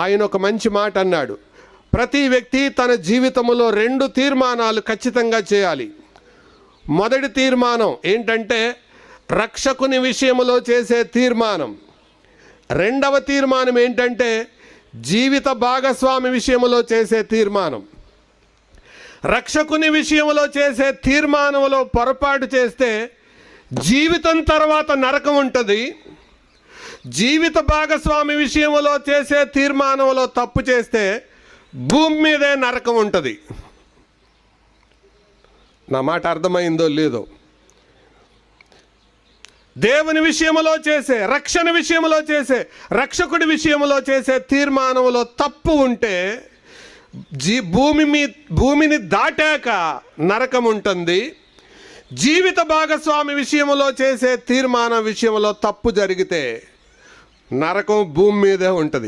ఆయన ఒక మంచి మాట అన్నాడు. ప్రతి వ్యక్తి తన జీవితంలో 2 తీర్మానాలు ఖచ్చితంగా చేయాలి. మొదటి తీర్మానం ఏంటంటే రక్షకుని విషయంలో చేసే తీర్మానం. రెండవ తీర్మానం ఏంటంటే జీవిత భాగస్వామి విషయంలో చేసే తీర్మానం. రక్షకుని విషయంలో చేసే తీర్మానంలో పొరపాటు చేస్తే జీవితం తర్వాత నరకం ఉంటుంది. జీవిత భాగస్వామి విషయంలో చేసే తీర్మానంలో తప్పు చేస్తే భూమి మీదే నరకం ఉంటుంది. నా మాట అర్థమైందో లేదో? దేవుని విషయంలో చేసే, రక్షణ విషయంలో చేసే, రక్షకుడి విషయంలో చేసే తీర్మానంలో తప్పు ఉంటే భూమిని దాటాక నరకం ఉంటుంది. జీవిత భాగస్వామి విషయంలో చేసే తీర్మానం విషయంలో తప్పు జరిగితే నరకం భూమి మీదే ఉంటుంది.